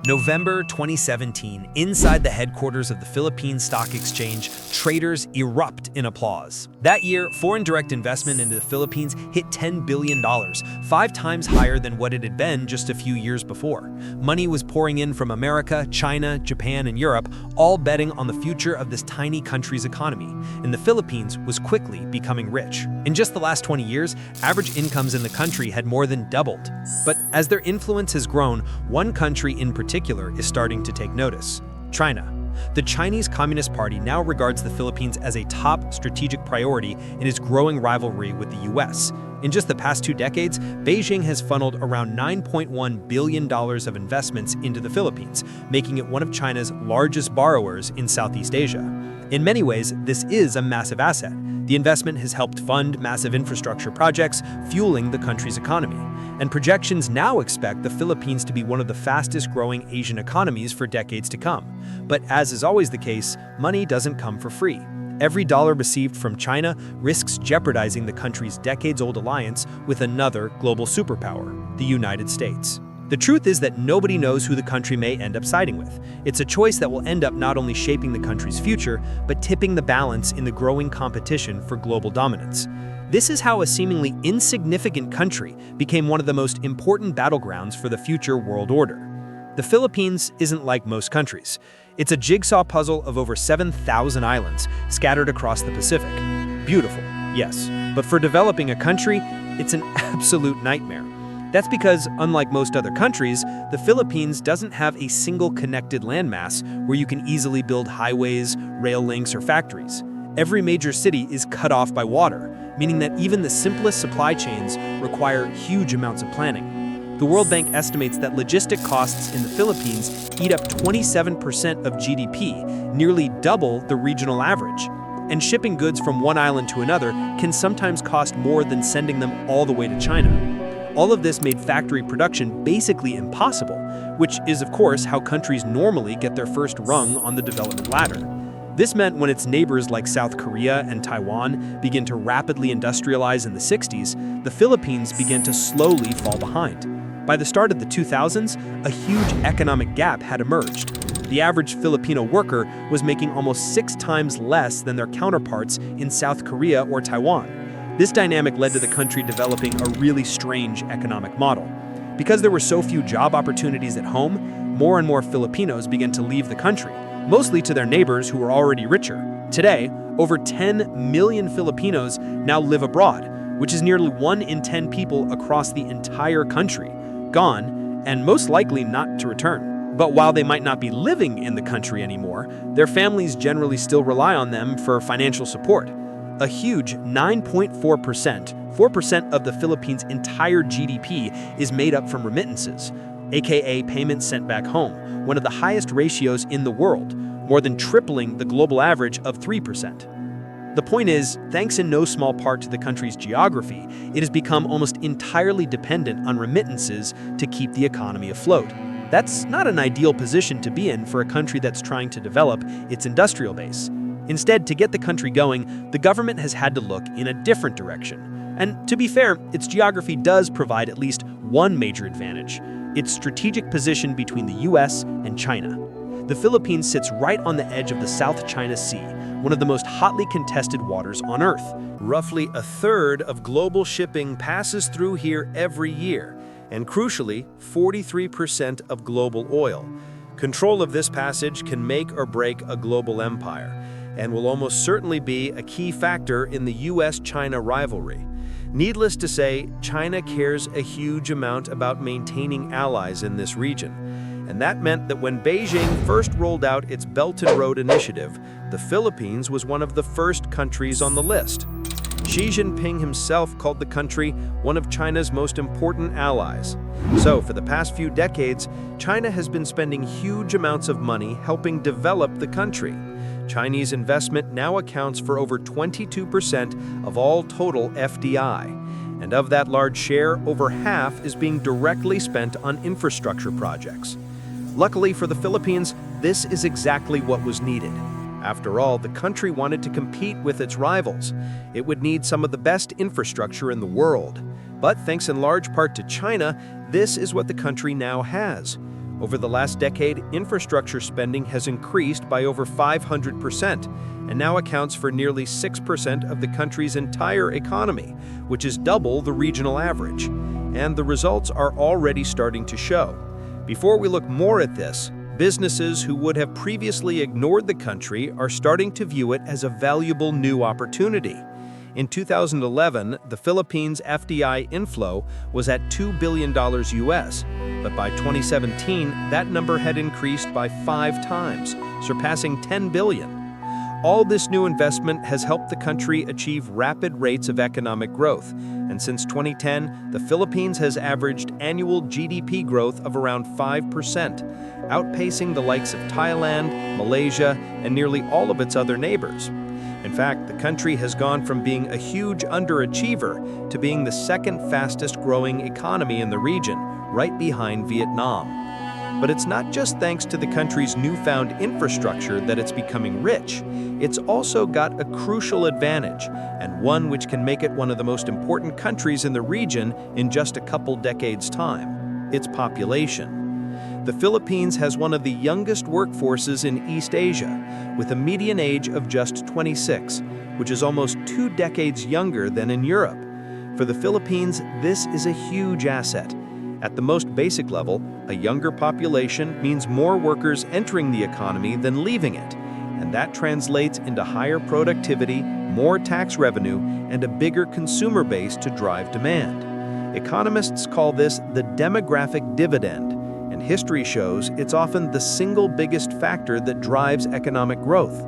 November 2017, inside the headquarters of the Philippine Stock Exchange, traders erupt in applause. That year, foreign direct investment into the Philippines hit $10 billion, 5 times higher than what it had been just a few years before. Money was pouring in from America, China, Japan, and Europe, all betting on the future of this tiny country's economy. And the Philippines was quickly becoming rich. In just the last 20 years, average incomes in the country had more than doubled. But as their influence has grown, one country in particular is starting to take notice: China. The Chinese Communist Party now regards the Philippines as a top strategic priority in its growing rivalry with the US. In just the past 2 decades, Beijing has funneled around $9.1 billion of investments into the Philippines, making it one of China's largest borrowers in Southeast Asia. In many ways, this is a massive asset. The investment has helped fund massive infrastructure projects, fueling the country's economy. And projections now expect the Philippines to be one of the fastest growing Asian economies for decades to come. But as is always the case, money doesn't come for free. Every dollar received from China risks jeopardizing the country's decades-old alliance with another global superpower, the United States. The truth is that nobody knows who the country may end up siding with. It's a choice that will end up not only shaping the country's future, but tipping the balance in the growing competition for global dominance. This is how a seemingly insignificant country became one of the most important battlegrounds for the future world order. The Philippines isn't like most countries. It's a jigsaw puzzle of over 7,000 islands scattered across the Pacific. Beautiful, yes, but for developing a country, it's an absolute nightmare. That's because, unlike most other countries, the Philippines doesn't have a single connected landmass where you can easily build highways, rail links, or factories. Every major city is cut off by water, meaning that even the simplest supply chains require huge amounts of planning. The World Bank estimates that logistic costs in the Philippines eat up 27% of GDP, nearly double the regional average. And shipping goods from one island to another can sometimes cost more than sending them all the way to China. All of this made factory production basically impossible, which is, of course, how countries normally get their first rung on the development ladder. This meant when its neighbors like South Korea and Taiwan began to rapidly industrialize in the 60s, the Philippines began to slowly fall behind. By the start of the 2000s, a huge economic gap had emerged. The average Filipino worker was making almost 6 times less than their counterparts in South Korea or Taiwan. This dynamic led to the country developing a really strange economic model. Because there were so few job opportunities at home, more and more Filipinos began to leave the country, mostly to their neighbors who were already richer. Today, over 10 million Filipinos now live abroad, which is nearly 1 in 10 people across the entire country, gone, and most likely not to return. But while they might not be living in the country anymore, their families generally still rely on them for financial support. A huge 9.4%, 4% of the Philippines' entire GDP is made up from remittances, aka payments sent back home, one of the highest ratios in the world, more than tripling the global average of 3%. The point is, thanks in no small part to the country's geography, it has become almost entirely dependent on remittances to keep the economy afloat. That's not an ideal position to be in for a country that's trying to develop its industrial base. Instead, to get the country going, the government has had to look in a different direction. And to be fair, its geography does provide at least one major advantage: its strategic position between the US and China. The Philippines sits right on the edge of the South China Sea, one of the most hotly contested waters on Earth. Roughly a third of global shipping passes through here every year, and crucially, 43% of global oil. Control of this passage can make or break a global empire, and will almost certainly be a key factor in the US-China rivalry. Needless to say, China cares a huge amount about maintaining allies in this region. And that meant that when Beijing first rolled out its Belt and Road Initiative, the Philippines was one of the first countries on the list. Xi Jinping himself called the country one of China's most important allies. So, for the past few decades, China has been spending huge amounts of money helping develop the country. Chinese investment now accounts for over 22% of all total FDI. And of that large share, over half is being directly spent on infrastructure projects. Luckily for the Philippines, this is exactly what was needed. After all, the country wanted to compete with its rivals. It would need some of the best infrastructure in the world. But thanks in large part to China, this is what the country now has. Over the last decade, infrastructure spending has increased by over 500% and now accounts for nearly 6% of the country's entire economy, which is double the regional average. And the results are already starting to show. Before we look more at this, businesses who would have previously ignored the country are starting to view it as a valuable new opportunity. In 2011, the Philippines' FDI inflow was at $2 billion US, but by 2017, that number had increased by 5 times, surpassing $10 billion. All this new investment has helped the country achieve rapid rates of economic growth, and since 2010, the Philippines has averaged annual GDP growth of around 5%, outpacing the likes of Thailand, Malaysia, and nearly all of its other neighbors. In fact, the country has gone from being a huge underachiever to being the second fastest growing economy in the region, right behind Vietnam. But it's not just thanks to the country's newfound infrastructure that it's becoming rich. It's also got a crucial advantage, and one which can make it one of the most important countries in the region in just a couple decades' time: its population. The Philippines has one of the youngest workforces in East Asia, with a median age of just 26, which is almost 2 decades younger than in Europe. For the Philippines, this is a huge asset. At the most basic level, a younger population means more workers entering the economy than leaving it, and that translates into higher productivity, more tax revenue, and a bigger consumer base to drive demand. Economists call this the demographic dividend, and history shows it's often the single biggest factor that drives economic growth.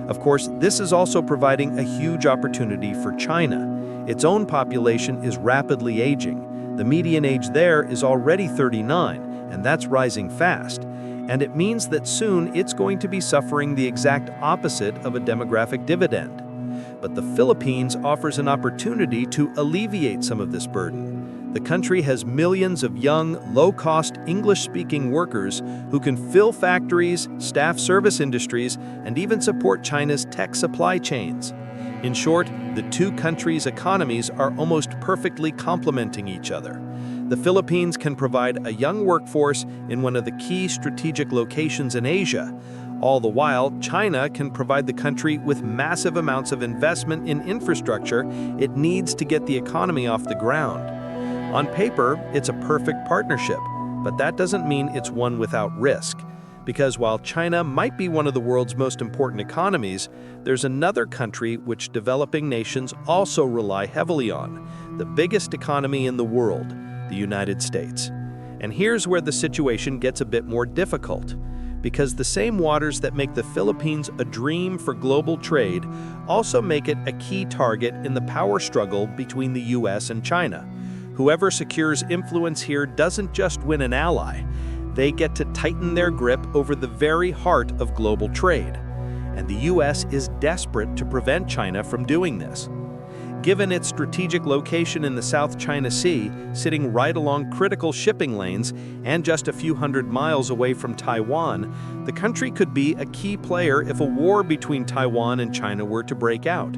Of course, this is also providing a huge opportunity for China. Its own population is rapidly aging. The median age there is already 39, and that's rising fast. And it means that soon it's going to be suffering the exact opposite of a demographic dividend. But the Philippines offers an opportunity to alleviate some of this burden. The country has millions of young, low-cost, English-speaking workers who can fill factories, staff service industries, and even support China's tech supply chains. In short, the two countries' economies are almost perfectly complementing each other. The Philippines can provide a young workforce in one of the key strategic locations in Asia. All the while, China can provide the country with massive amounts of investment in infrastructure it needs to get the economy off the ground. On paper, it's a perfect partnership, but that doesn't mean it's one without risk. Because while China might be one of the world's most important economies, there's another country which developing nations also rely heavily on, the biggest economy in the world, the United States. And here's where the situation gets a bit more difficult, because the same waters that make the Philippines a dream for global trade also make it a key target in the power struggle between the US and China. Whoever secures influence here doesn't just win an ally. They get to tighten their grip over the very heart of global trade. And the US is desperate to prevent China from doing this. Given its strategic location in the South China Sea, sitting right along critical shipping lanes and just a few hundred miles away from Taiwan, the country could be a key player if a war between Taiwan and China were to break out.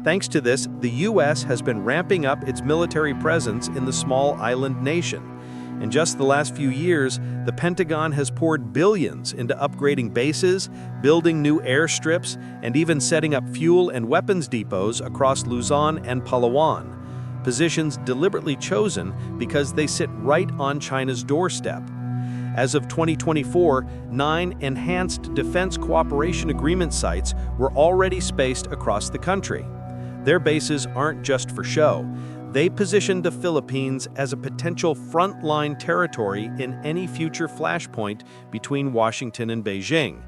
Thanks to this, the US has been ramping up its military presence in the small island nation. In just the last few years, the Pentagon has poured billions into upgrading bases, building new airstrips, and even setting up fuel and weapons depots across Luzon and Palawan, positions deliberately chosen because they sit right on China's doorstep. As of 2024, 9 enhanced defense cooperation agreement sites were already spaced across the country. Their bases aren't just for show. They positioned the Philippines as a potential frontline territory in any future flashpoint between Washington and Beijing.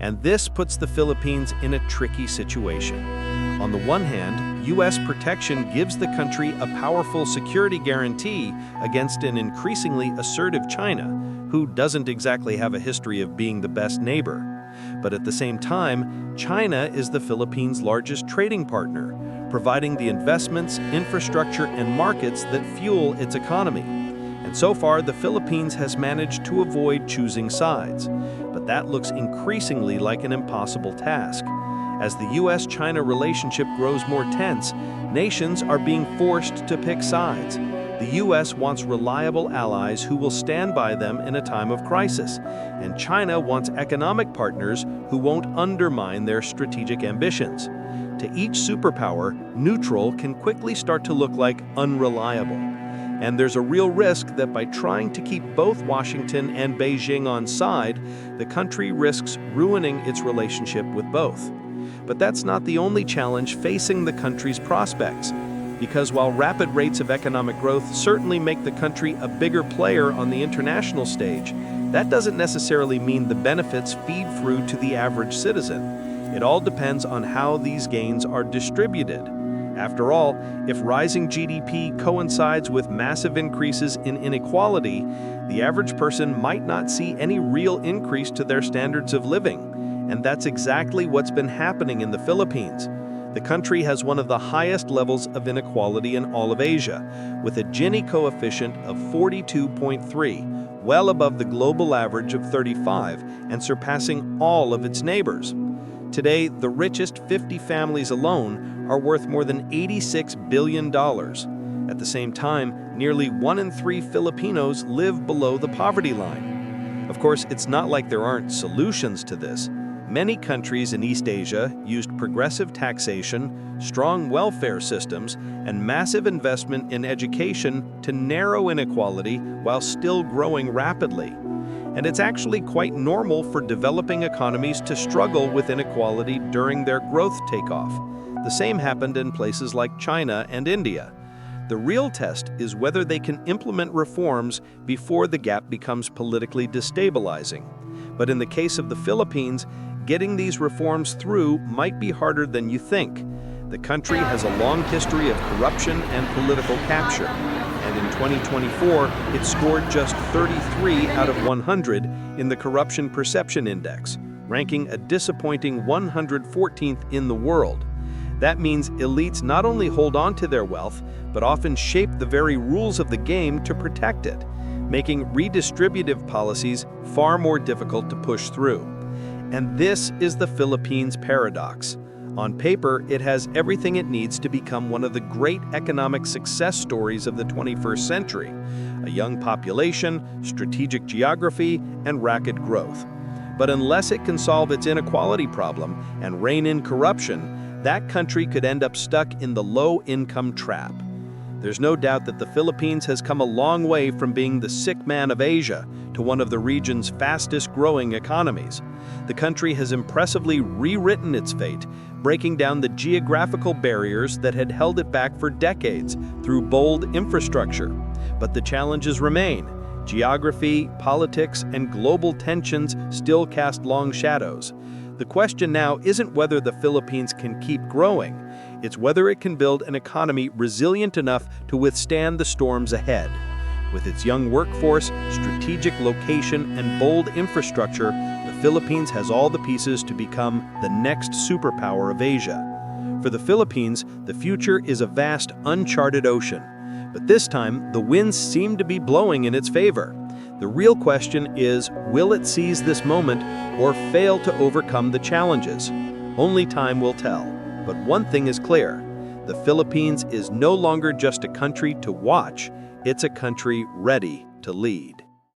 And this puts the Philippines in a tricky situation. On the one hand, U.S. protection gives the country a powerful security guarantee against an increasingly assertive China, who doesn't exactly have a history of being the best neighbor. But at the same time, China is the Philippines' largest trading partner, providing the investments, infrastructure, and markets that fuel its economy. And so far, the Philippines has managed to avoid choosing sides. But that looks increasingly like an impossible task. As the US-China relationship grows more tense, nations are being forced to pick sides. The US wants reliable allies who will stand by them in a time of crisis, and China wants economic partners who won't undermine their strategic ambitions. To each superpower, neutral can quickly start to look like unreliable. And there's a real risk that by trying to keep both Washington and Beijing on side, the country risks ruining its relationship with both. But that's not the only challenge facing the country's prospects. Because while rapid rates of economic growth certainly make the country a bigger player on the international stage, that doesn't necessarily mean the benefits feed through to the average citizen. It all depends on how these gains are distributed. After all, if rising GDP coincides with massive increases in inequality, the average person might not see any real increase to their standards of living. And that's exactly what's been happening in the Philippines. The country has one of the highest levels of inequality in all of Asia, with a Gini coefficient of 42.3, well above the global average of 35 and surpassing all of its neighbors. Today, the richest 50 families alone are worth more than $86 billion. At the same time, nearly 1 in 3 Filipinos live below the poverty line. Of course, it's not like there aren't solutions to this. Many countries in East Asia used progressive taxation, strong welfare systems, and massive investment in education to narrow inequality while still growing rapidly. And it's actually quite normal for developing economies to struggle with inequality during their growth takeoff. The same happened in places like China and India. The real test is whether they can implement reforms before the gap becomes politically destabilizing. But in the case of the Philippines, getting these reforms through might be harder than you think. The country has a long history of corruption and political capture, and in 2024, it scored just 33 out of 100 in the Corruption Perception Index, ranking a disappointing 114th in the world. That means elites not only hold on to their wealth, but often shape the very rules of the game to protect it, making redistributive policies far more difficult to push through. And this is the Philippines paradox. On paper, it has everything it needs to become one of the great economic success stories of the 21st century: a young population, strategic geography, and rapid growth. But unless it can solve its inequality problem and rein in corruption, that country could end up stuck in the low-income trap. There's no doubt that the Philippines has come a long way from being the sick man of Asia to one of the region's fastest-growing economies. The country has impressively rewritten its fate, breaking down the geographical barriers that had held it back for decades through bold infrastructure. But the challenges remain. Geography, politics, and global tensions still cast long shadows. The question now isn't whether the Philippines can keep growing. It's whether it can build an economy resilient enough to withstand the storms ahead. With its young workforce, strategic location, and bold infrastructure, the Philippines has all the pieces to become the next superpower of Asia. For the Philippines, the future is a vast, uncharted ocean. But this time, the winds seem to be blowing in its favor. The real question is, will it seize this moment or fail to overcome the challenges? Only time will tell. But one thing is clear: the Philippines is no longer just a country to watch, it's a country ready to lead.